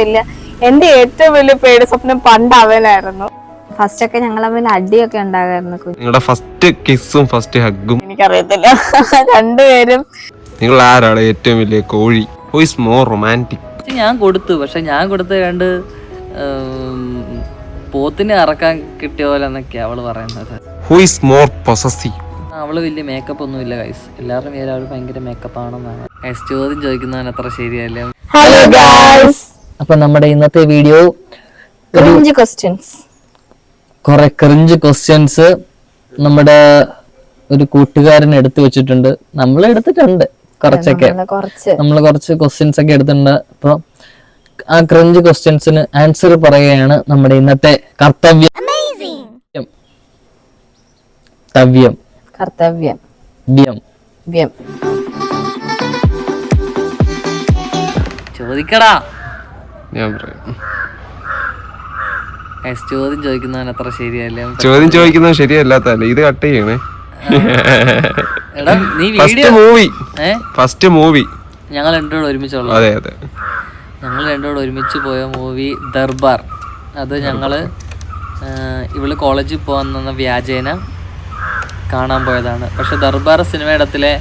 വലിയ എന്റെ ഏറ്റവും വലിയ പേടി സ്വപ്നം പണ്ട് അവനായിരുന്നു. ഫസ്റ്റ് ഒക്കെ ഞങ്ങൾ തമ്മിൽ അടിയൊക്കെ ഉണ്ടാകായിരുന്നു. നിങ്ങളുടെ ഫസ്റ്റ് കിസ്സും ഫസ്റ്റ് ഹഗ്ഗും എനിക്കറിയത്തില്ല. രണ്ടുപേരും നിങ്ങൾ ആരാണ് ഏറ്റവും വലിയ കോഴി? Who is more romantic? ഞാൻ കൊടുത്തു, പക്ഷെ ഞാൻ കൊടുത്ത രണ്ട് പോത്തിനെ അറക്കാൻ കിട്ടിയ പോലെ എന്നൊക്കെയാ അവള് പറയുന്നത്. Who is more possessive? അവള് വലിയ മേക്കപ്പ് ഒന്നും ഇല്ല ഗൈസ്, എല്ലാവരും പേര് അവള് ഭയങ്കര മേക്കപ്പ് ആണെന്നാണ് ഗൈസ്. ചോദ്യം ചോദിക്കുന്നവൻ അത്ര ശരിയല്ല. ഹലോ ഗൈസ്, അപ്പൊ നമ്മുടെ ഇന്നത്തെ വീഡിയോ കുറെ ക്രിഞ്ച് ക്വസ്റ്റ്യൻസ് നമ്മുടെ ഒരു കൂട്ടുകാരൻ എടുത്തു വെച്ചിട്ടുണ്ട്. നമ്മൾ എടുത്തിട്ടുണ്ട് കുറച്ചൊക്കെ, നമ്മൾ കുറച്ച് ക്വസ്റ്റ്യൻസ് ഒക്കെ എടുത്തിട്ടുണ്ട്. അപ്പൊ ആ ക്രിഞ്ച് ക്വസ്റ്റ്യൻസിന് ആൻസർ പറയുകയാണ് നമ്മുടെ ഇന്നത്തെ കർത്തവ്യം. ചോദിക്കടാ. ഞാൻ പറയാം. ചോദ്യം ചോദിക്കുന്നവൻ അത്ര ശരിയല്ല. ചോദ്യം ചോദിക്കുന്നത് ശരിയല്ലാത്തല്ലേ, ഇത് കട്ട് ചെയ്യണേ. എടാ നീ ഫസ്റ്റ് മൂവി ഞങ്ങൾ രണ്ടോട് ഒരുമിച്ചുള്ള, അതെ അതെ, ഞങ്ങൾ രണ്ടോട് ഒരുമിച്ച് പോയ മൂവി ദർബാർ. അത് ഞങ്ങള് ഇവള് കോളേജിൽ പോകാൻ വ്യാജേന കാണാൻ പോയതാണ്. പക്ഷെ ദർബാർ സിനിമയിടത്തിലെ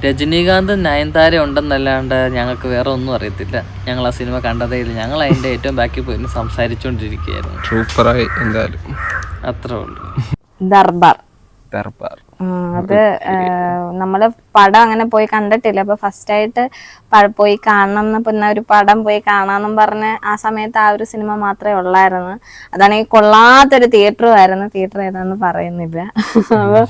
രജനീകാന്ത് നയൻതാര ഉണ്ടെന്നല്ലാണ്ട് ഞങ്ങൾക്ക് വേറെ ഒന്നും അറിയത്തില്ല. ഞങ്ങൾ ആ സിനിമ കണ്ടതേ ഇല്ല. ഞങ്ങൾ അതിന്റെ ഏറ്റവും ബാക്കി പോയി സംസാരിച്ചുകൊണ്ടിരിക്കുകയായിരുന്നു. സൂപ്പറായി എന്തായാലും, അത്രേ ഉള്ളൂ. ദർബാർ അത് നമ്മള് പടം അങ്ങനെ പോയി കണ്ടിട്ടില്ല. അപ്പൊ ഫസ്റ്റ് ആയിട്ട് പോയി കാണണം എന്ന്, പിന്നെ ഒരു പടം പോയി കാണാന്നും പറഞ്ഞ് ആ സമയത്ത് ആ ഒരു സിനിമ മാത്രമേ ഉള്ളായിരുന്നു. അതാണെങ്കിൽ കൊള്ളാത്തൊരു തിയേറ്ററും ആയിരുന്നു. തിയേറ്റർ ഏതാന്ന് പറയുന്നില്ല. അപ്പൊ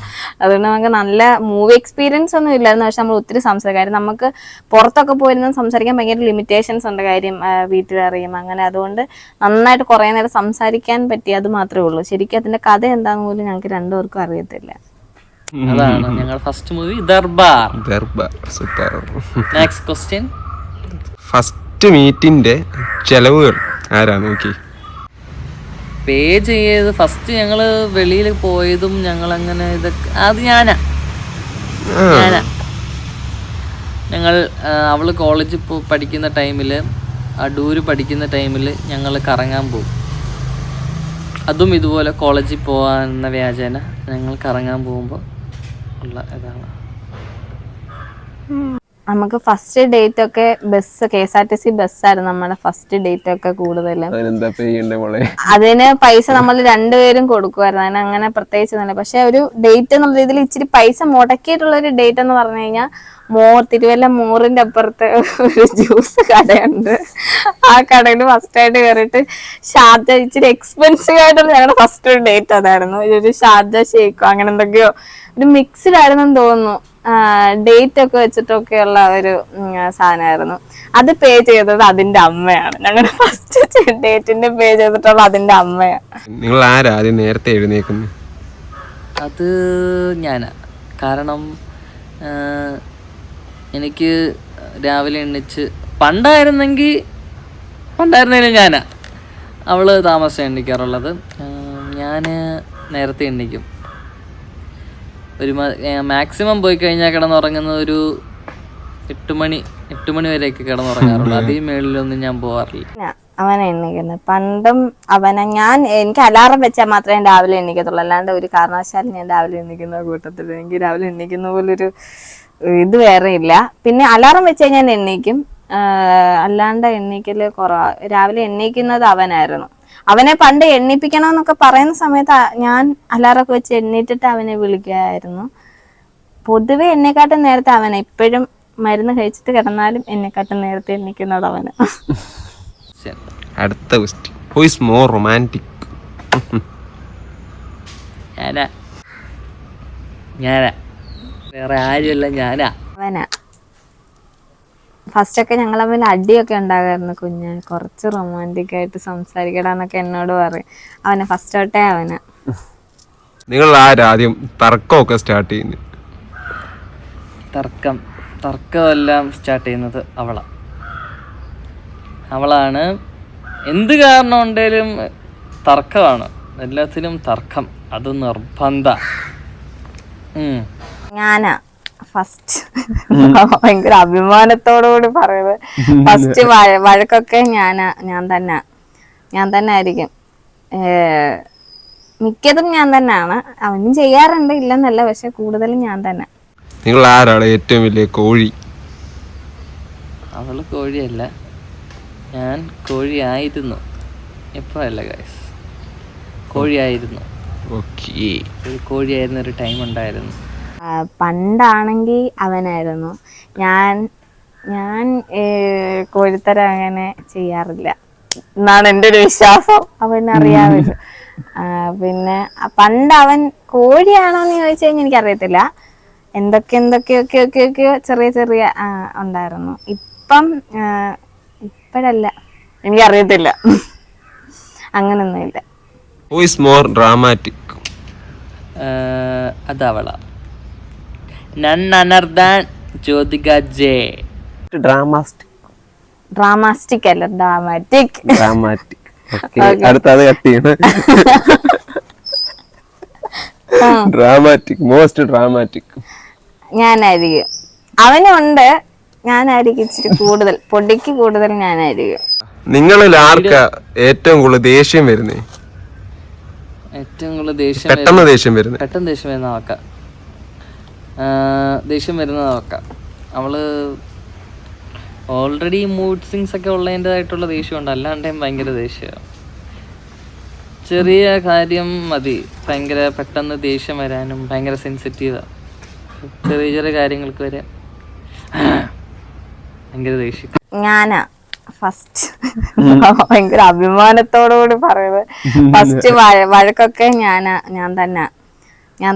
അതുകൊണ്ട് നമുക്ക് നല്ല മൂവി എക്സ്പീരിയൻസ് ഒന്നും ഇല്ലായിരുന്നു. പക്ഷെ നമ്മൾ ഒത്തിരി സംസാരിക്കും. നമുക്ക് പുറത്തൊക്കെ പോയിരുന്ന സംസാരിക്കാൻ ഭയങ്കര ലിമിറ്റേഷൻസ് ഉണ്ട്. കാര്യം വീട്ടിലറിയും അങ്ങനെ. അതുകൊണ്ട് നന്നായിട്ട് കുറെ നേരം സംസാരിക്കാൻ പറ്റി, അത് മാത്രമേ ഉള്ളൂ. ശരിക്കും അതിന്റെ കഥ എന്താന്ന് പോലും ഞങ്ങൾക്ക് രണ്ടുപേർക്കും അറിയത്തില്ല. അതാണ് ഞങ്ങളുടെ first movie Darbar. Super. Next question. First മീറ്റിന്റെ ചെലവുകൾ ആരാ നോക്കി പേ ചെയ്ത്? ഫസ്റ്റ് ഞങ്ങള് വെളിയിൽ പോയതും ഞങ്ങൾ അങ്ങനെ ഇതൊക്കെ അത് ഞാനാ. ഞങ്ങൾ അവള് കോളേജിൽ പഠിക്കുന്ന ടൈമില്, അടൂര് പഠിക്കുന്ന ടൈമിൽ ഞങ്ങൾ കറങ്ങാൻ പോകും. അതും ഇതുപോലെ കോളേജിൽ പോകാനെന്ന വ്യാജേന ഞങ്ങൾ കറങ്ങാൻ പോകുമ്പോൾ ഉള്ള ഇതാണ്. നമുക്ക് ഫസ്റ്റ് ഡേറ്റ് ഒക്കെ ബസ്, KSRTC ബസ്സായിരുന്നു നമ്മുടെ ഫസ്റ്റ് ഡേറ്റ് ഒക്കെ കൂടുതലും. അതിന് പൈസ നമ്മൾ രണ്ടുപേരും കൊടുക്കുമായിരുന്നു. അതിന് അങ്ങനെ പ്രത്യേകിച്ച് തന്നെ. പക്ഷെ ഒരു ഡേറ്റ് എന്നുള്ള രീതിയിൽ ഇച്ചിരി പൈസ മുടക്കിയിട്ടുള്ള ഒരു ഡേറ്റ് എന്ന് പറഞ്ഞു കഴിഞ്ഞാൽ തിരുവല്ല മോറിന്റെ അപ്പുറത്ത് ഒരു ജ്യൂസ് കടയുണ്ട്. ആ കടയിൽ ഫസ്റ്റ് ആയിട്ട് കയറിയിട്ട് ഷാർജ, ഇച്ചിരി എക്സ്പെൻസീവ് ആയിട്ടുള്ള ഞങ്ങളുടെ ഫസ്റ്റ് ഡേറ്റ് അതായിരുന്നു. ഒരു ഷാർജ ഷേക്കോ അങ്ങനെ എന്തൊക്കെയോ ഒരു മിക്സ്ഡ് ആയിരുന്നെന്ന് തോന്നുന്നു. ഡേറ്റ് ഒക്കെ വെച്ചിട്ടൊക്കെയുള്ള ഒരു സാധനമായിരുന്നു. അത് പേ ചെയ്തത് അതിന്റെ അമ്മയാണ്. ഞങ്ങളുടെ ഫസ്റ്റ് ഡേറ്റിന്റെ പേ ചെയ്തിട്ടുള്ള അതിന്റെ അമ്മയാണ്. നിങ്ങൾ ആരാ ആദ്യം നേരത്തെ എഴുന്നേക്കുന്നത്? അത് ഞാനാ. കാരണം എനിക്ക് രാവിലെ എണ്ണിച്ച് പണ്ടായിരുന്നെങ്കിലും ഞാനാ. അവള് താമസം എണ്ണിക്കാറുള്ളത്. ഞാൻ നേരത്തെ എണ്ണിക്കും. ഒരു മാക്സിമം പോയി കഴിഞ്ഞാൽ കിടന്നുറങ്ങുന്നത് ഒരു 8 മണി വരെയൊക്കെ കിടന്നുറങ്ങാറുള്ളൂ. അതേ മേളിലൊന്നും ഞാൻ പോവാറില്ല. അവനെ എണ്ണിക്കുന്നത് പണ്ടും എനിക്ക് അലാറം വെച്ചാൽ മാത്രമേ ഞാൻ രാവിലെ എണ്ണിക്കത്തുള്ളൂ. അല്ലാണ്ട് ഒരു കാരണവശാലും ഞാൻ രാവിലെ എണ്ണിക്കുന്ന കൂട്ടത്തിൽ എനിക്ക് രാവിലെ എണ്ണിക്കുന്ന പോലൊരു ഇത് വേറെ ഇല്ല. പിന്നെ അലാറം വെച്ച് കഴിഞ്ഞാൽ എണ്ണിക്കും, അല്ലാണ്ട് എണ്ണിക്കല് കുറവാ. രാവിലെ എണ്ണിക്കുന്നത് അവനായിരുന്നു. അവനെ പണ്ട് എണ്ണിപ്പിക്കണമെന്നൊക്കെ പറയുന്ന സമയത്ത് ഞാൻ അലാറൊക്കെ വെച്ച് എണ്ണീറ്റിട്ട് അവനെ വിളിക്കുമായിരുന്നു. പൊതുവെ എന്നെക്കാട്ടും നേരത്തെ അവനെ, ഇപ്പോഴും മരുന്ന് കഴിച്ചിട്ട് കിടന്നാലും എന്നെക്കാട്ടും നേരത്തെ എണ്ണിക്കുന്നത് അവന്. അടുത്ത question. Who is more romantic? ഞാനാ, വേറെ ആരുമല്ല, ഞാനാ. അവനാ. ഫസ്റ്റ് ഒക്കെ ഞങ്ങൾ തമ്മിൽ അടിയൊക്കെ ഉണ്ടാകായിരുന്നു. കുറച്ച് റൊമാൻറ്റിക് ആയിട്ട് സംസാരിക്കടാന്നൊക്കെ എന്നോട് പറയും. അവനെ ഫസ്റ്റ് തൊട്ടേ അവനാ. നിങ്ങൾ ആദ്യം തർക്കമൊക്കെ സ്റ്റാർട്ട് ചെയ്യുന്നത്? തർക്കമെല്ലാം സ്റ്റാർട്ട് ചെയ്യുന്നത് അവളാണ്. എന്ത് കാരണം ഉണ്ടെങ്കിലും തർക്കമാണ്. എല്ലാത്തിനും തർക്കം, അത് നിർബന്ധ. ഞാനാ ഫസ്റ്റ് ഭയങ്കര അഭിമാനത്തോടുകൂടി പറയുന്നത് ഫസ്റ്റ് വഴക്കൊക്കെ ഞാൻ തന്നെ ആയിരിക്കും. മിക്കതും ഞാൻ തന്നെയാണ്. അവനും ചെയ്യാറുണ്ട്, ഇല്ലെന്നല്ല, പക്ഷെ കൂടുതലും ഞാൻ തന്നെ. നിങ്ങൾ ആരാണ് ഏറ്റവും വലിയ കോഴി? അവള് കോഴിയല്ല, ഞാൻ കോഴിയായിരുന്നു. എപ്പോഴല്ല ഗൈസ്, കോഴിയായിരുന്നു. ഒരു കോഴിയായിരുന്ന ഒരു ടൈം ഉണ്ടായിരുന്നു. പണ്ടാണെങ്കിൽ അവനായിരുന്നു. ഞാൻ കോഴിത്തരം അങ്ങനെ ചെയ്യാറില്ല എന്നാണ് എൻ്റെ ഒരു വിശ്വാസം. അവനറിയാമല്ലോ. പിന്നെ പണ്ട് അവൻ കോഴിയാണോന്ന് ചോദിച്ചു കഴിഞ്ഞാൽ എനിക്കറിയത്തില്ല. എന്തൊക്കെയോ ചെറിയ ഉണ്ടായിരുന്നു. ഇപ്പഴല്ല, എനിക്കറിയത്തില്ല. അങ്ങനൊന്നുമില്ല. Who is more dramatic? അതവളാ. None other than Jyothika J. Dramastic അല്ല, ഡ്രാമാറ്റിക്. അടുത്തത് കട്ട് ചെയ്യണം. ഡ്രാമാറ്റിക്, മോസ്റ്റ് ഡ്രാമാറ്റിക് ഞാനായിരിക്കും. അവനുണ്ട്, ഞാനായിരിക്കും ഇച്ചിരി കൂടുതൽ, പൊടിക്ക് കൂടുതൽ ഞാനായിരിക്കും. നിങ്ങളിൽ ആർക്കാ ഏറ്റവും കൂടുതൽ ദേഷ്യം വരുന്നേ? ഏറ്റവും കൂടുതൽ ദേഷ്യം പെട്ടെന്ന് ദേഷ്യം വരുന്ന അവക്ക. അവള് ഓൾറെഡി മൂഡ് സ്വിങ്സ് ഒക്കെ ഉള്ളതിൻ്റെതായിട്ടുള്ള ദേഷ്യമുണ്ട്. അല്ലാണ്ടേയും ഭയങ്കര ദേഷ്യമാണ്. ചെറിയ കാര്യം മതി ഭയങ്കര പെട്ടെന്ന് ദേഷ്യം വരാനും. ഭയങ്കര സെൻസിറ്റീവാണ്. ചെറിയ കാര്യങ്ങൾക്ക് വരെ ഭയങ്കര ദേഷ്യം. ഞാനാ ഫസ്റ്റ് ഭയങ്കര അഭിമാനത്തോടുകൂടി പറയുന്നത് ഫസ്റ്റ് വഴക്കൊക്കെ ഞാൻ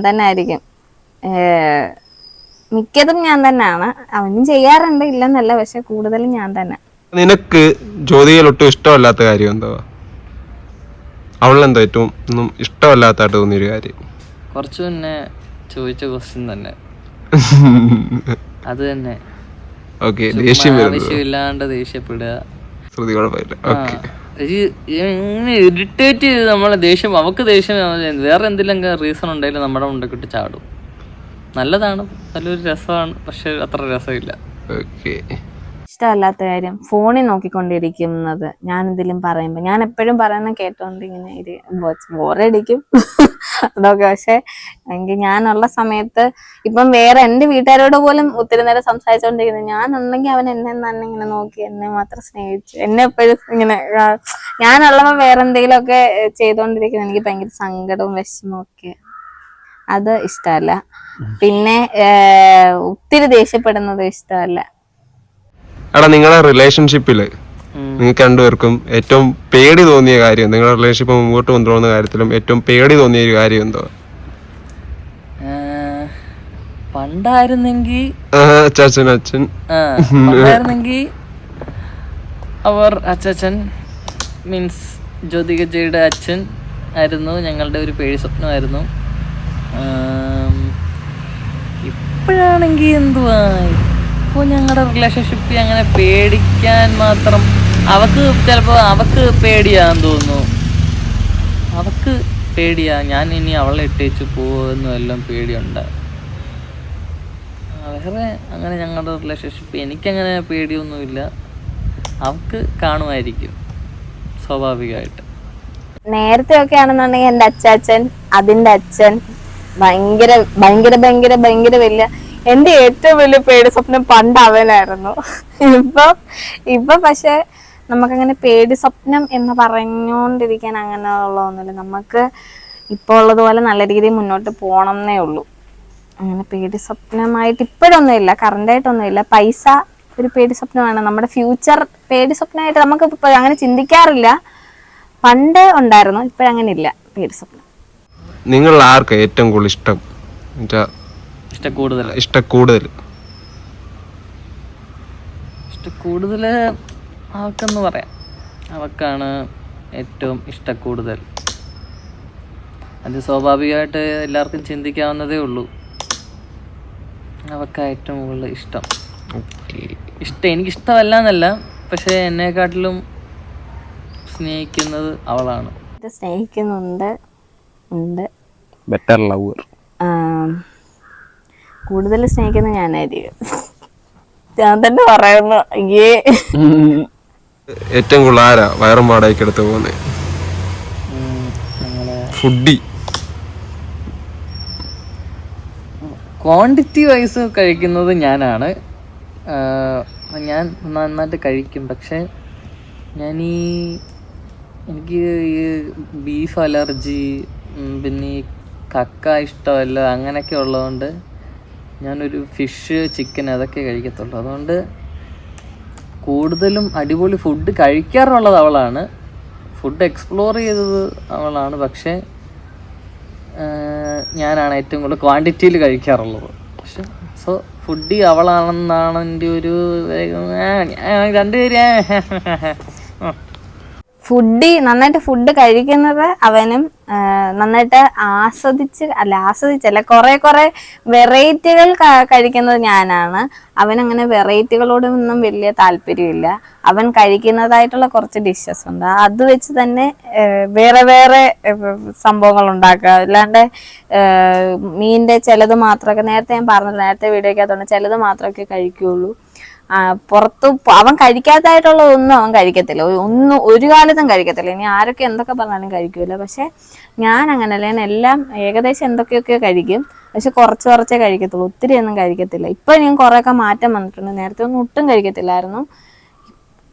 തന്നെ ആയിരിക്കും. മിക്കതും ഞാൻ തന്നെയാണ്. അവനും ചെയ്യാറുണ്ട്, ഇല്ലെന്നല്ല, പക്ഷെ കൂടുതലും ഞാൻ തന്നെ. നിനക്ക് ജ്യോതികയിൽ ഒട്ടും ഇഷ്ടമല്ലാത്ത കാര്യം എന്തോ? അവളെന്തോ ഏറ്റവും ഒന്നും ഇഷ്ടമല്ലാത്തായിട്ട് തോന്നിയൊരു കാര്യം? കുറച്ചു മുന്നേ ചോദിച്ച ക്വസ്റ്റ്യൻ തന്നെ. അത് തന്നെ. ആവശ്യമില്ലാണ്ട് ദേഷ്യപ്പെടുക. ഇറിറ്റേറ്റ് ചെയ്ത് നമ്മളെ ദേഷ്യം, അവക്ക് ദേഷ്യം വേറെ എന്തെങ്കിലും റീസൺ ഉണ്ടെങ്കിലും നമ്മുടെ മുണ്ടൊക്കെ ചാടും. നല്ലതാണ്, നല്ലൊരു രസമാണ്, പക്ഷെ അത്ര രസമില്ല. ഇഷ്ടമല്ലാത്ത കാര്യം ഫോണിൽ നോക്കിക്കൊണ്ടിരിക്കുന്നത്. ഞാൻ എന്തെങ്കിലും പറയുമ്പോ ഞാൻ എപ്പോഴും പറയുന്ന കേട്ടോണ്ട് ഇങ്ങനെ ബോറടിക്കും അതൊക്കെ. പക്ഷെ എങ്കിൽ ഞാനുള്ള സമയത്ത് ഇപ്പം വേറെ എന്റെ വീട്ടുകാരോട് പോലും ഒത്തിരി നേരം സംസാരിച്ചോണ്ടിരിക്കുന്നത്, ഞാനുണ്ടെങ്കിൽ അവൻ എന്നെ തന്നെ ഇങ്ങനെ നോക്കി എന്നെ മാത്രം സ്നേഹിച്ചു എന്നെ എപ്പോഴും ഇങ്ങനെ. ഞാനുള്ളപ്പോ വേറെ എന്തെങ്കിലും ഒക്കെ ചെയ്തോണ്ടിരിക്കുന്നത് എനിക്ക് ഭയങ്കര സങ്കടവും വിഷമവും ഒക്കെ. അത് ഇഷ്ടമല്ല. പിന്നെ ഒത്തിരി ദേഷ്യപ്പെടുന്നത് ഇഷ്ടമല്ല. എടാ, നിങ്ങളുടെ റിലേഷൻഷിപ്പില് നിങ്ങൾക്ക് രണ്ടുപേർക്കും ഏറ്റവും പേടി തോന്നിയ കാര്യം, നിങ്ങളുടെ റിലേഷൻഷിപ്പ് മുമ്പോട്ട് കൊണ്ടുപോകുന്ന കാര്യത്തിലും ഏറ്റവും പേടി തോന്നിയ ഒരു കാര്യം എന്തോ? പണ്ടായിരുന്നെങ്കിൽ അച്ഛൻ മീൻസ് ജ്യോതികജയുടെ അച്ഛൻ ആയിരുന്നു ഞങ്ങളുടെ ഒരു പേടി സ്വപ്നമായിരുന്നു. ഇപ്പോഴാണെങ്കിൽ എന്തുവാ, ഇപ്പോൾ ഞങ്ങളുടെ റിലേഷൻഷിപ്പ് അങ്ങനെ പേടിക്കാൻ മാത്രം അവക്ക് പേടിയാന്ന് തോന്നുന്നു. അവക്ക് പേടിയാ ഞാൻ ഇനി അവളെ ഇട്ടേച്ച് പോവെന്നും എല്ലാം പേടിയുണ്ട്. വേറെ അങ്ങനെ ഞങ്ങളുടെ റിലേഷൻഷിപ്പ് എനിക്കങ്ങനെ പേടിയൊന്നുമില്ല. അവക്ക് കാണുമായിരിക്കും സ്വാഭാവികമായിട്ട്. നേരത്തെ ഒക്കെ ആണെന്നുണ്ടെങ്കിൽ എന്റെ അച്ചാച്ചൻ, അതിന്റെ അച്ഛൻ ഭയങ്കര ഭയങ്കര ഭയങ്കര ഭയങ്കര വലിയ, എന്റെ ഏറ്റവും വലിയ പേടി സ്വപ്നം പണ്ട് അവനായിരുന്നു. ഇപ്പൊ പക്ഷെ നമുക്കങ്ങനെ പേടി സ്വപ്നം എന്ന് പറഞ്ഞുകൊണ്ടിരിക്കാൻ അങ്ങനെ ഉള്ളതൊന്നുമില്ല. നമുക്ക് ഇപ്പൊ ഉള്ളതുപോലെ നല്ല രീതിയിൽ മുന്നോട്ട് പോകണമെന്നേ ഉള്ളൂ. അങ്ങനെ പേടി സ്വപ്നമായിട്ട് ഇപ്പോഴൊന്നുമില്ല, കറണ്ടായിട്ടൊന്നുമില്ല. പൈസ ഒരു പേടി സ്വപ്നമാണ്. നമ്മുടെ ഫ്യൂച്ചർ പേടി സ്വപ്നമായിട്ട് നമുക്ക് ഇപ്പൊ അങ്ങനെ ചിന്തിക്കാറില്ല. പണ്ട് ഉണ്ടായിരുന്നു, ഇപ്പോഴങ്ങനെ ഇല്ല പേടി സ്വപ്നം. നിങ്ങൾ ആർക്ക് ഏറ്റവും കൂടുതൽ ഇഷ്ടം? ഇഷ്ടക്കൂടുതൽ അവക്കെന്ന് പറയാം. അവക്കാണ് ഏറ്റവും ഇഷ്ടക്കൂടുതൽ. അത് സ്വാഭാവികമായിട്ട് എല്ലാവർക്കും ചിന്തിക്കാവുന്നതേ ഉള്ളൂ. അവക്കാ ഏറ്റവും കൂടുതൽ ഇഷ്ടം. എനിക്കിഷ്ടമല്ല എന്നല്ല, പക്ഷെ എന്നെക്കാട്ടിലും സ്നേഹിക്കുന്നത് അവളാണ്. സ്നേഹിക്കുന്നുണ്ട്, ഉണ്ട്. Better lover. കൂടുതൽ സ്നേഹിക്കുന്നത് ഞാനായിരിക്കും. ഞാൻ തന്നെ പറയുന്നു. അയ്യേ. ഏറ്റവും കൂടുതൽ ആരാ വയറും പാടേക്ക് എടുത്ത് പോകുന്നത്? ഫുഡി. ക്വാണ്ടിറ്റി വൈസ് കഴിക്കുന്നത് ഞാനാണ്. ഞാൻ നന്നായിട്ട് കഴിക്കും. പക്ഷെ എനിക്ക് ഈ ബീഫ് അലർജി, പിന്നെ ഈ കക്ക ഇഷ്ടമല്ല, അങ്ങനെയൊക്കെ ഉള്ളതുകൊണ്ട് ഞാനൊരു ഫിഷ്, ചിക്കൻ അതൊക്കെ കഴിക്കത്തുള്ളൂ. അതുകൊണ്ട് കൂടുതലും അടിപൊളി ഫുഡ് കഴിക്കാറുള്ളത് അവളാണ്, ഫുഡ് എക്സ്പ്ലോർ ചെയ്തത് അവളാണ്. പക്ഷേ ഞാനാണ് ഏറ്റവും കൂടുതൽ ക്വാണ്ടിറ്റിയിൽ കഴിക്കാറുള്ളത്. പക്ഷെ സോ ഫുഡി അവളാണെന്നാണ് എൻ്റെ ഒരു രണ്ടുപേരും. ഫുഡി നന്നായിട്ട് ഫുഡ് കഴിക്കുന്നത് അവനും, നന്നായിട്ട് ആസ്വദിച്ചല്ല കുറെ വെറൈറ്റികൾ കഴിക്കുന്നത് ഞാനാണ്. അവനങ്ങനെ വെറൈറ്റികളോടൊന്നും വലിയ താല്പര്യമില്ല. അവൻ കഴിക്കുന്നതായിട്ടുള്ള കുറച്ച് ഡിഷസ് ഉണ്ട്, അത് വെച്ച് തന്നെ വേറെ സംഭവങ്ങൾ ഉണ്ടാക്കുക. അല്ലാണ്ട് മീനിന്റെ ചിലത് മാത്രമൊക്കെ, നേരത്തെ ഞാൻ പറഞ്ഞില്ല, നേരത്തെ വീഡിയോക്കകത്തുണ്ട്, ചിലത് മാത്രമൊക്കെ കഴിക്കുകയുള്ളൂ. പുറത്ത് അവൻ കഴിക്കാത്തതായിട്ടുള്ള ഒന്നും അവൻ കഴിക്കത്തില്ല, ഒരു കാലത്തും കഴിക്കത്തില്ല. ഇനി ആരൊക്കെ എന്തൊക്കെ പറഞ്ഞാലും കഴിക്കൂല. പക്ഷെ ഞാൻ അങ്ങനല്ല, ഞാൻ എല്ലാം ഏകദേശം എന്തൊക്കെയൊക്കെ കഴിക്കും. പക്ഷെ കുറച്ചേ കഴിക്കത്തുള്ളൂ, ഒത്തിരി ഒന്നും കഴിക്കത്തില്ല. ഇപ്പൊ ഞാൻ കുറെയൊക്കെ മാറ്റം വന്നിട്ടുണ്ട്. നേരത്തെ ഒന്നും ഒട്ടും കഴിക്കത്തില്ലായിരുന്നു.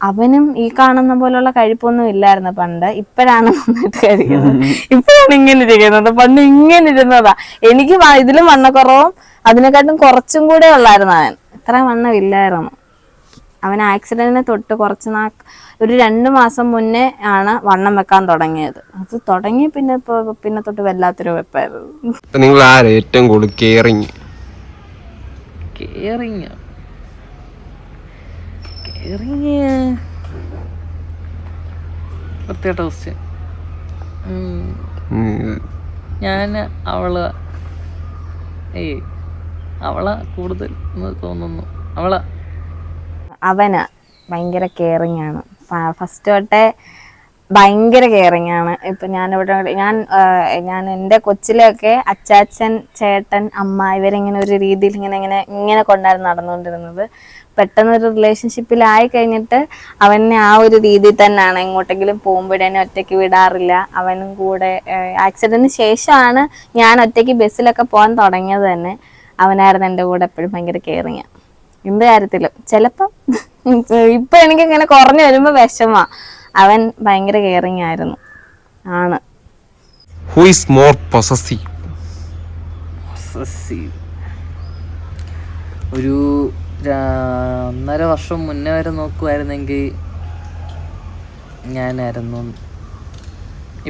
അവനും ഈ കാണുന്ന പോലുള്ള കഴിപ്പൊന്നും ഇല്ലായിരുന്നു പണ്ട്. ഇപ്പോഴാണ് നന്നായിട്ട് കഴിക്കുന്നത്. ഇപ്പോഴാണ് ഇങ്ങനെ ഇരിക്കുന്നത്. പണ്ട് ഇങ്ങനെ ഇരുന്നതാ. എനിക്ക് ഇതിലും വണ്ണക്കുറവും അതിനെക്കാട്ടും കുറച്ചും കൂടെ ഉള്ളായിരുന്നു. അവൻ ഇത്ര വണ്ണം ഇല്ലായിരുന്നു. അവൻ ആക്സിഡന്റിനെ തൊട്ട് ഒരു 2 മാസം മുന്നേ ആണ് വണ്ണം വെക്കാൻ തുടങ്ങിയത്. അത് തുടങ്ങി പിന്നെ തൊട്ട് വല്ലാത്തൊരു വെപ്പായിരുന്നു. നിങ്ങൾ ആരാ ഏറ്റവും കൂടുതൽ കെയറിങ്? ഞാൻ അവളെ കൂടുതൽ തോന്നുന്നു. അവന് ഭയങ്കര കെയറിങ് ആണ്. ഫസ്റ്റ് തൊട്ടേ ഭയങ്കര കെയറിങ് ആണ്. ഇപ്പൊ ഞാൻ എൻ്റെ കൊച്ചിലൊക്കെ അച്ചാച്ചൻ, ചേട്ടൻ, അമ്മ ഇവരിങ്ങനെ ഒരു രീതിയിൽ ഇങ്ങനെ കൊണ്ടായിരുന്നു നടന്നുകൊണ്ടിരുന്നത്. പെട്ടെന്നൊരു റിലേഷൻഷിപ്പിലായി കഴിഞ്ഞിട്ട് അവനെ ആ ഒരു രീതിയിൽ തന്നെയാണ്. എങ്ങോട്ടെങ്കിലും പോകുമ്പോഴേനെ ഒറ്റയ്ക്ക് വിടാറില്ല. അവനും കൂടെ ആക്സിഡന്റിന് ശേഷമാണ് ഞാൻ ഒറ്റയ്ക്ക് ബസ്സിലൊക്കെ പോകാൻ തുടങ്ങിയത് തന്നെ. അവനായിരുന്നു എൻ്റെ കൂടെ എപ്പോഴും ഭയങ്കര കെയറിങ്. എന്ത് കാര്യത്തിലും. ചിലപ്പം ഇപ്പൊ എനിക്കിങ്ങനെ കുറഞ്ഞു വരുമ്പോ വിഷമാ. അവൻ ഭയങ്കര കെയറിങ് ആയിരുന്നു. ആണ്. Who is more possessive? ഒരു 1.5 വർഷം മുന്നേ വരെ നോക്കുമായിരുന്നെങ്കിൽ ഞാനായിരുന്നു.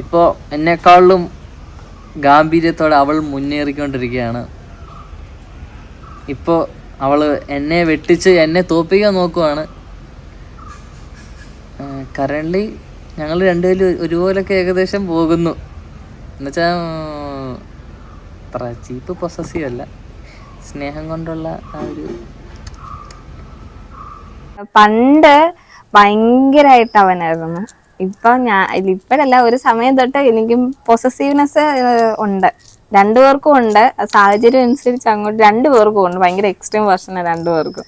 ഇപ്പോ എന്നെക്കാളും ഗാംഭീര്യത്തോടെ അവൾ മുന്നേറിക്കൊണ്ടിരിക്കുകയാണ്. ഇപ്പോൾ അവള് എന്നെ വെട്ടിച്ച് എന്നെ തോൽപ്പിക്കാൻ നോക്കുവാണ്. കറണ്ട്ലി ഞങ്ങൾ രണ്ടുപേരും ഒരുപോലൊക്കെ ഏകദേശം പോകുന്നു. എന്നുവെച്ചാൽ അത്ര ചീപ്പ് പൊസസീവ് അല്ല, സ്നേഹം കൊണ്ടുള്ള ആ ഒരു. പണ്ട് ഭയങ്കരമായിട്ട് അവനായിരുന്നു. ഇപ്പോഴല്ല, ഒരു സമയം തൊട്ട് എനിക്കും പൊസസീവ്നെസ് ഉണ്ട്. രണ്ടുപേർക്കും ഉണ്ട്. സാഹചര്യം അനുസരിച്ച് അങ്ങോട്ട് രണ്ടുപേർക്കും ഉണ്ട്. ഭയങ്കര എക്സ്ട്രീം വെർഷനാണ് രണ്ടുപേർക്കും.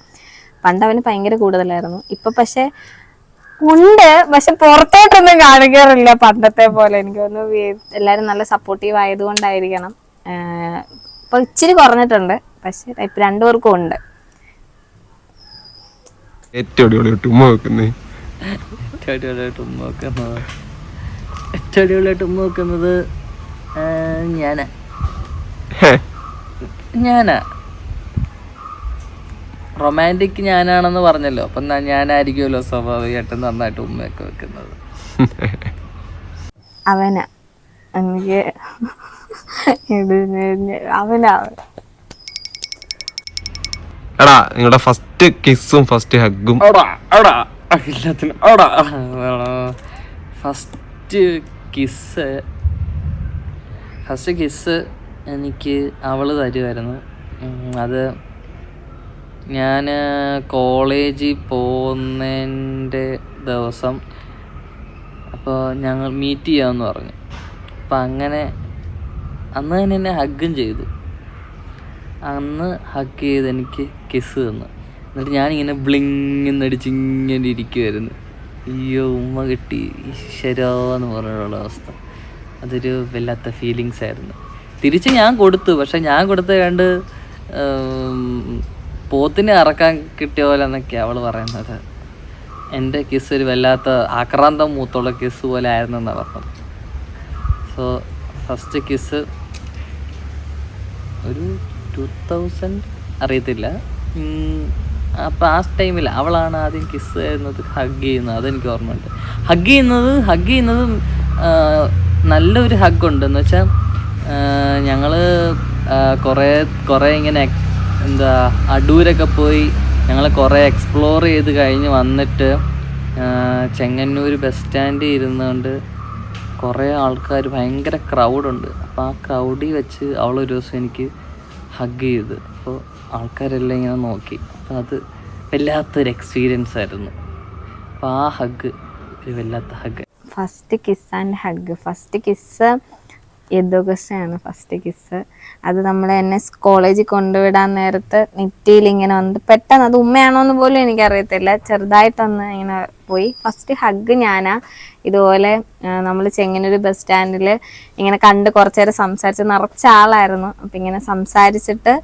പണ്ട് അവന് ഭയങ്കര കൂടുതലായിരുന്നു. ഇപ്പൊ പക്ഷെ ഉണ്ട്, പക്ഷെ പുറത്തോട്ടൊന്നും കാണിക്കാറില്ല പണ്ടത്തെ പോലെ. എനിക്ക് തോന്നുന്നു എല്ലാരും നല്ല സപ്പോർട്ടീവ് ആയതുകൊണ്ടായിരിക്കണം. ഇപ്പൊ ഇച്ചിരി കുറഞ്ഞിട്ടുണ്ട്, പക്ഷെ ഇപ്പൊ രണ്ടുപേർക്കും ഉണ്ട്. ഏറ്റവും അടിപൊളിയായിട്ട് ഉമ്മ വെക്കുന്നത് ഞാനാ. റൊമാൻറ്റിക് ഞാനാണെന്ന് പറഞ്ഞല്ലോ, അപ്പം ഞാനായിരിക്കുമല്ലോ സ്വാഭാവികമായിട്ടും നന്നായിട്ട് ഉമ്മയൊക്കെ വെക്കുന്നത്. അവനാ എനിക്ക് അവനാ. എടാ നിങ്ങളുടെ ഫസ്റ്റ് കിസ്സും ഫസ്റ്റ് ഹഗ്ഗും? ഫസ്റ്റ് കിസ് എനിക്ക് അവള് തരുമായിരുന്നു. അത് ഞാൻ കോളേജിൽ പോകുന്നതിൻ്റെ ദിവസം. അപ്പോൾ ഞങ്ങൾ മീറ്റ് ചെയ്യാമെന്ന് പറഞ്ഞു. അപ്പം അങ്ങനെ അന്ന് തന്നെ എന്നെ ഹഗ്ഗും ചെയ്തു. അന്ന് ഹഗ് ചെയ്ത് എനിക്ക് കിസ് തന്നു. എന്നിട്ട് ഞാനിങ്ങനെ ബ്ലിങ്ങെന്നടിച്ച് ഇങ്ങനെ ഇരിക്കുമായിരുന്നു. അയ്യോ ഉമ്മ കിട്ടി ഈശ്വരാന്ന് പറഞ്ഞുള്ള അവസ്ഥ. അതൊരു വല്ലാത്ത ഫീലിങ്സ് ആയിരുന്നു. തിരിച്ച് ഞാൻ കൊടുത്തു. പക്ഷെ ഞാൻ കൊടുത്ത കണ്ട് പോത്തിനെ അറക്കാൻ കിട്ടിയ പോലെ എന്നൊക്കെയാണ് അവൾ പറയുന്നത്. എൻ്റെ കിസ് ഒരു വല്ലാത്ത ആക്രാന്തം മൂത്തുള്ള കിസ് പോലെ ആയിരുന്നെന്നാണ് പറഞ്ഞത്. സോ ഫസ്റ്റ് കിസ് ഒരു 2000 അറിയത്തില്ല. അപ്പോൾ ആ ടൈമിൽ അവളാണ് ആദ്യം കിസ് ചെയ്യുന്നത്, ഹഗ് ചെയ്യുന്നത്. അതെനിക്ക് ഓർമ്മയുണ്ട്. ഹഗ് ചെയ്യുന്നത് നല്ലൊരു ഹഗ്ഗുണ്ട്. എന്ന് വെച്ചാൽ ഞങ്ങൾ കുറേ ഇങ്ങനെ എന്താ അടൂരൊക്കെ പോയി ഞങ്ങൾ കുറേ എക്സ്പ്ലോർ ചെയ്ത് കഴിഞ്ഞ് വന്നിട്ട് ചെങ്ങന്നൂർ ബസ് സ്റ്റാൻഡിൽ ഇരുന്നുകൊണ്ട് കുറേ ആൾക്കാർ, ഭയങ്കര ക്രൗഡുണ്ട്. അപ്പോൾ ആ ക്രൗഡിൽ വെച്ച് അവളൊരു ദിവസം എനിക്ക് ഹഗ് ചെയ്ത്. അപ്പോൾ ആൾക്കാരെല്ലാം ഇങ്ങനെ നോക്കി. അപ്പോൾ അത് വല്ലാത്തൊരു എക്സ്പീരിയൻസ് ആയിരുന്നു. അപ്പോൾ ആ ഹഗ് ഒരു വല്ലാത്ത hug. First kiss and hug. First kiss യദുകൃഷ്ണയാണ് ഫസ്റ്റ് കിസ്. അത് നമ്മൾ എന്നെ കോളേജിൽ കൊണ്ടുവിടാൻ നേരത്ത് നെറ്റിയിൽ ഇങ്ങനെ വന്നിട്ട് പെട്ടെന്ന്, അത് ഉമ്മയാണോന്ന് പോലും എനിക്കറിയത്തില്ല, ചെറുതായിട്ടൊന്ന് ഇങ്ങനെ പോയി. ഫസ്റ്റ് ഹഗ് ഞാനാ. ഇതുപോലെ നമ്മൾ ചെങ്ങന്നൂർ ബസ് സ്റ്റാൻഡിൽ ഇങ്ങനെ കണ്ട് കുറച്ചു നേരം സംസാരിച്ച്, നിറച്ച ആളായിരുന്നു. അപ്പം ഇങ്ങനെ സംസാരിച്ചിട്ട്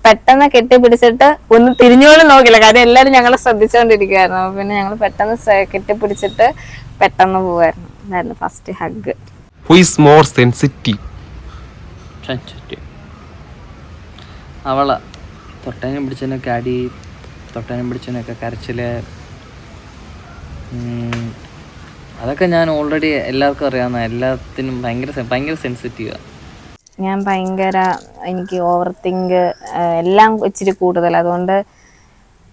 പെട്ടെന്ന് കെട്ടിപ്പിടിച്ചിട്ട് ഒന്ന് തിരിഞ്ഞോലും നോക്കില്ല, കാര്യം എല്ലാവരും ഞങ്ങളെ ശ്രദ്ധിച്ചുകൊണ്ടിരിക്കുമായിരുന്നു. അപ്പം പിന്നെ ഞങ്ങൾ പെട്ടെന്ന് കെട്ടിപ്പിടിച്ചിട്ട് പെട്ടെന്ന് പോവായിരുന്നു. അതായിരുന്നു first hug. Who is more sensitive? അവളാ. തൊട്ടനും പിടിച്ചതിനൊക്കെ അടി, തൊട്ടനും പിടിച്ചതിനൊക്കെ കരച്ചിൽ, അതൊക്കെ ഞാൻ ഓൾറെഡി എല്ലാവർക്കും അറിയാവുന്ന, എല്ലാത്തിനും ഭയങ്കര സെൻസിറ്റീവാണ് ഞാൻ. എനിക്ക് ഓവർ തിങ്ക് എല്ലാം ഇച്ചിരി കൂടുതൽ, അതുകൊണ്ട്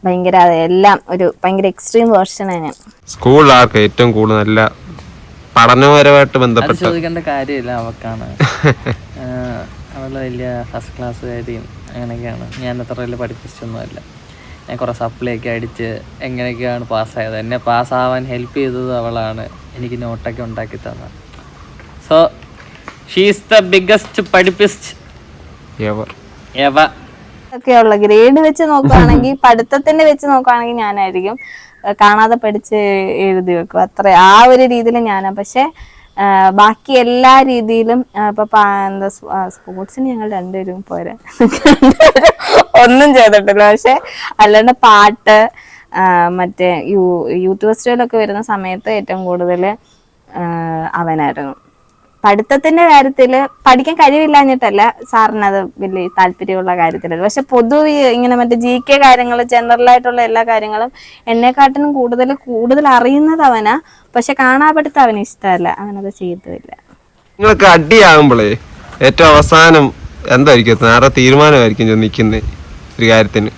ഭയങ്കര എല്ലാം ഒരു ഭയങ്കര എക്സ്ട്രീം വേർഷനാണ് ഞാൻ. സ്കൂളിലാർക്ക് ഏറ്റവും കൂടുതൽ നല്ല പഠനപരമായിട്ട് ബന്ധപ്പെട്ട് ചോദിക്കേണ്ട കാര്യമില്ല, അവക്കാണ്. അവള് വലിയ ഫസ്റ്റ് ക്ലാസ് കാര്യം അങ്ങനെയൊക്കെയാണ്. ഞാൻ അത്ര വലിയ പഠിപ്പിച്ചൊന്നുമല്ല. ഞാൻ കുറേ സപ്ലിയൊക്കെ അടിച്ച് എങ്ങനെയൊക്കെയാണ് പാസ്സായത്. എന്നെ പാസ്സാവാൻ ഹെൽപ്പ് ചെയ്തത് അവളാണ്. എനിക്ക് നോട്ടൊക്കെ ഉണ്ടാക്കി തന്നത്. So she is the biggest പഠിപ്പിസ്റ്റ് എവർ. ഒക്കെയുള്ള ഗ്രേഡ് വെച്ച് നോക്കുകയാണെങ്കിൽ, പഠിത്തത്തിന്റെ വെച്ച് നോക്കുകയാണെങ്കിൽ ഞാനായിരിക്കും. കാണാതെ പഠിച്ച് എഴുതി വെക്കും, അത്ര ആ ഒരു രീതിയിൽ ഞാനാ. പക്ഷെ ബാക്കി എല്ലാ രീതിയിലും ഇപ്പൊ എന്താ സ്പോർട്സിന് ഞങ്ങൾ രണ്ടുപേരും പോരാ, ഒന്നും ചെയ്തിട്ടില്ല. പക്ഷെ അല്ലാണ്ട് പാട്ട്, മറ്റേ യൂത്ത് ഫെസ്റ്റിവലൊക്കെ വരുന്ന സമയത്ത് ഏറ്റവും കൂടുതൽ അവനായിരുന്നു. പഠിത്തത്തിന്റെ കാര്യത്തില് പഠിക്കാൻ കഴിവില്ലാഞ്ഞിട്ടല്ല, സാറിന് അത് വലിയ താല്പര്യമുള്ള കാര്യത്തിലല്ല. പക്ഷെ പൊതുവെ ഇങ്ങനെ മറ്റേ GK കാര്യങ്ങൾ, ജനറൽ ആയിട്ടുള്ള എല്ലാ കാര്യങ്ങളും എന്നെക്കാട്ടിനും കൂടുതൽ അറിയുന്നത് അവനാ. പക്ഷെ കാണാപ്പെടുത്ത അവന് ഇഷ്ടമല്ല, അവനത് ചെയ്തില്ല. നിങ്ങൾക്ക് അടിയാകുമ്പോഴേ ഏറ്റവും അവസാനം എന്തായിരിക്കും നേരെ തീരുമാനമായിരിക്കും നിൽക്കുന്ന ഒരു കാര്യത്തിന്?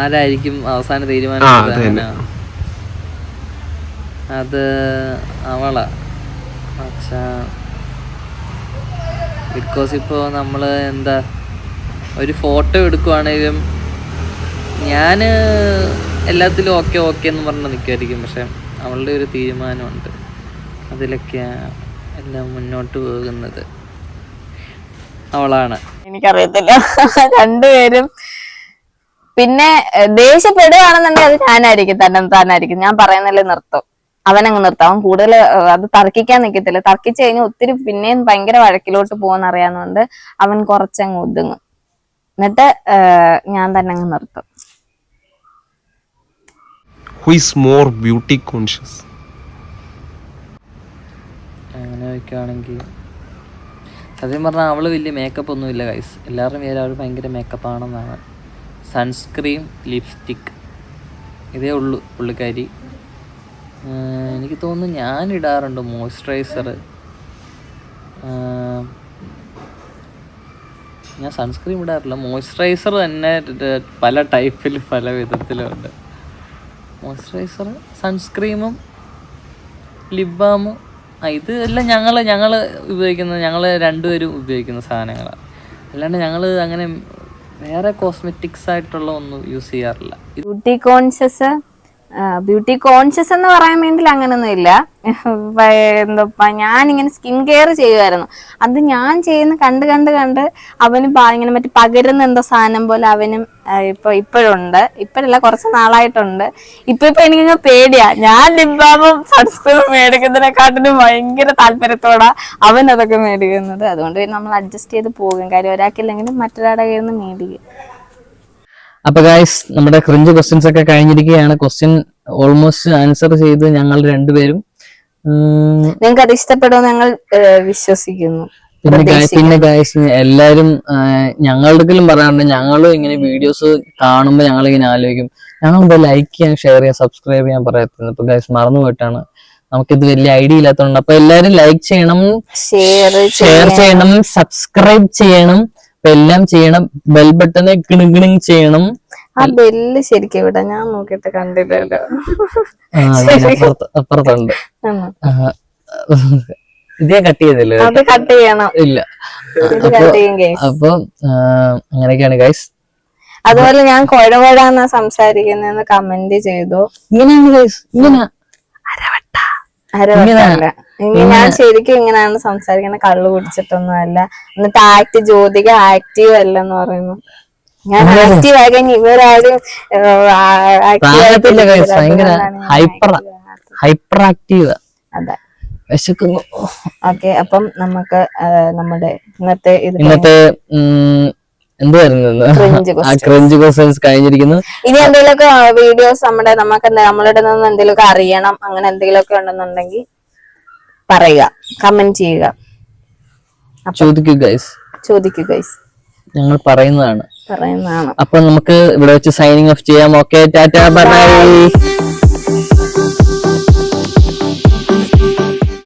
ആരായിരിക്കും അവസാന തീരുമാനം? അത് അവളാ. പക്ഷേ ബിക്കോസ് ഇപ്പോൾ നമ്മൾ എന്താ ഒരു ഫോട്ടോ എടുക്കുവാണെങ്കിലും ഞാൻ എല്ലാത്തിലും ഓക്കെ എന്ന് പറഞ്ഞ് നിൽക്കുമായിരിക്കും. പക്ഷെ അവളുടെ ഒരു തീരുമാനമുണ്ട്, അതിലൊക്കെയാണ് എല്ലാം മുന്നോട്ട് പോകുന്നത്. അവളാണ്. എനിക്കറിയത്തില്ല രണ്ടുപേരും. പിന്നെ ദേഷ്യപ്പെടുകയാണെന്നുണ്ടെങ്കിൽ അത് ഞാനായിരിക്കും, താനായിരിക്കും. ഞാൻ പറയുന്നല്ലേ നിർത്തും, അവനങ്ങ് നിർത്തും. അവൻ കൂടുതൽ അത് തർക്കിക്കാൻ നിൽക്കത്തില്ല. തർക്കിച്ചു കഴിഞ്ഞാൽ ഒത്തിരി പിന്നെയും ഭയങ്കര വഴക്കിലോട്ട് പോകുന്നറിയാവുന്നതുകൊണ്ട് അവൻ കുറച്ചങ്ങ് ഒതുങ്ങും. എന്നിട്ട് ഞാൻ തന്നെ അങ്ങ് നിർത്തും. Who is more beauty conscious? അങ്ങനെ വയ്ക്കുകയാണെങ്കിൽ സത്യം പറഞ്ഞാൽ അവള് വലിയ മേക്കപ്പ് ഒന്നുമില്ല ഗൈസ്. എല്ലാവരുടെയും പേര് അവൾ ഭയങ്കര മേക്കപ്പ് ആണെന്നാണ്. സൺസ്ക്രീൻ, ലിപ്സ്റ്റിക്, ഇതേ ഉള്ളൂ പുള്ളിക്കാരി. എനിക്ക് തോന്നുന്നു ഞാൻ ഇടാറുണ്ട് മോയ്സ്ചറൈസർ. ഞാൻ സൺസ്ക്രീൻ ഇടാറില്ല. മോയ്സ്ചറൈസർ തന്നെ പല ടൈപ്പിൽ പല വിധത്തിലുണ്ട്. മോയ്സ്ചറൈസർ, സൺസ്ക്രീമും ലിപ് ബാമും, ഇത് എല്ലാം ഞങ്ങൾ ഉപയോഗിക്കുന്ന, ഞങ്ങൾ രണ്ടുപേരും ഉപയോഗിക്കുന്ന സാധനങ്ങളാണ്. അല്ലാണ്ട് ഞങ്ങൾ അങ്ങനെ വേറെ കോസ്മെറ്റിക്സ് ആയിട്ടുള്ള ഒന്നും യൂസ് ചെയ്യാറില്ല. ബ്യൂട്ടി കോൺഷ്യസ് ബ്യൂട്ടി കോൺഷ്യസ് എന്ന് പറയാൻ വേണ്ടി അങ്ങനൊന്നും ഇല്ല. എന്താ ഞാനിങ്ങനെ സ്കിൻ കെയർ ചെയ്യുമായിരുന്നു. അത് ഞാൻ ചെയ്യുന്ന കണ്ട് കണ്ട് കണ്ട് അവന് ഇങ്ങനെ മറ്റേ പകരുന്ന എന്തോ സാധനം പോലെ അവനും ഇപ്പോഴുണ്ട്. ഇപ്പോഴല്ല, കുറച്ച് നാളായിട്ടുണ്ട്. ഇപ്പൊ എനിക്കങ്ങ് പേടിയാ. ഞാൻ ലിപ് ബാമും സൺസ്ക്രീനും മേടിക്കുന്നതിനെക്കാട്ടിലും ഭയങ്കര താല്പര്യത്തോടാ അവൻ അതൊക്കെ മേടിക്കുന്നത്. അതുകൊണ്ട് നമ്മൾ അഡ്ജസ്റ്റ് ചെയ്ത് പോകും. കാര്യം ഒരാൾക്കില്ലെങ്കിലും മറ്റൊരാളുടെ കയ്യിൽ നിന്ന് മേടിക്കും. അപ്പൊ ഗൈസ്, നമ്മുടെ ക്രിഞ്ച് ക്വസ്റ്റ്യൻസ് ഒക്കെ കഴിഞ്ഞിരിക്കുകയാണ്. ക്വസ്റ്റ്യൻ ഓൾമോസ്റ്റ് ആൻസർ ചെയ്ത് ഞങ്ങൾ രണ്ടുപേരും. നിങ്ങൾക്ക് അത് ഇഷ്ടപ്പെടുമെന്ന് ഞങ്ങൾ വിശ്വസിക്കുന്നു. പിന്നെ ഗൈസ്, എല്ലാരും ഞങ്ങളുടെങ്കിലും പറയാറുണ്ട്, ഞങ്ങളും ഇങ്ങനെ വീഡിയോസ് കാണുമ്പോൾ ഞങ്ങൾ ഇങ്ങനെ ആലോചിക്കും, ഞങ്ങൾ ലൈക്ക് ചെയ്യാൻ, ഷെയർ ചെയ്യാൻ, സബ്സ്ക്രൈബ് ചെയ്യാൻ പറയുന്നത്. ഇപ്പൊ ഗൈസ് മറന്നു പോയിട്ടാണ്, നമുക്കിത് വലിയ ഐഡിയ ഇല്ലാത്തതുകൊണ്ട്. അപ്പൊ എല്ലാരും ലൈക്ക് ചെയ്യണം, ഷെയർ ചെയ്യണം, സബ്സ്ക്രൈബ് ചെയ്യണം, എല്ലാം ചെയ്യണം. ബെൽ ബട്ടനെ കിണിങ്ങിങ് ചെയ്യണം. ആ ബെല്ല് ശരിക്കും ഇവിടെ ഞാൻ നോക്കിയിട്ട് കണ്ടില്ലല്ലോ. അപ്പുറത്തുണ്ട്. ഇതേ കട്ട് ചെയ്തില്ല, അത് കട്ട് ചെയ്യണം. ഇല്ല. അപ്പൊ അങ്ങനെയൊക്കെയാണ് ഗൈസ്. അതുപോലെ ഞാൻ കുഴവഴാന്നാ സംസാരിക്കുന്നതെന്ന് കമന്റ് ചെയ്തു. ഇങ്ങനെയാണ് ഗൈസ്, ഇങ്ങനെ ഞാൻ ശരിക്കും ഇങ്ങനെയാണ് സംസാരിക്കുന്നത്, കള്ളു കുടിച്ചിട്ടൊന്നും അല്ല. എന്നിട്ട് ജ്യോതിക ആക്റ്റീവ് അല്ലെന്ന് പറയുന്നു. ഞാൻ ആക്റ്റീവ് ആയി കഴിഞ്ഞ ഇവരാരും ഹൈപ്പർ ആക്റ്റീവ്. അതെ, വിശക്കുന്നു. ഓക്കെ, അപ്പം നമുക്ക് നമ്മുടെ ഇന്നത്തെ ക്രിഞ്ച് ക്വസ്റ്റ്യൻസ് കഴിഞ്ഞിരിക്കുന്നു. ഇനി എന്തെങ്കിലുമൊക്കെ വീഡിയോസ് നമ്മളുടെ നിന്ന് എന്തെങ്കിലുമൊക്കെ അറിയണം, അങ്ങനെ എന്തെങ്കിലുമൊക്കെ ഉണ്ടെന്നുണ്ടെങ്കിൽ പറയുക, കമന്റ് ചെയ്യുക, ചോദിക്കൂ ഗൈസ്. ഞങ്ങൾ പറയുന്നതാണ്. പറയുന്നതാണ്. അപ്പൊ നമുക്ക് ഇവിടെ വെച്ച് സൈനിങ് ഓഫ് ചെയ്യാം. Okay, tata, by.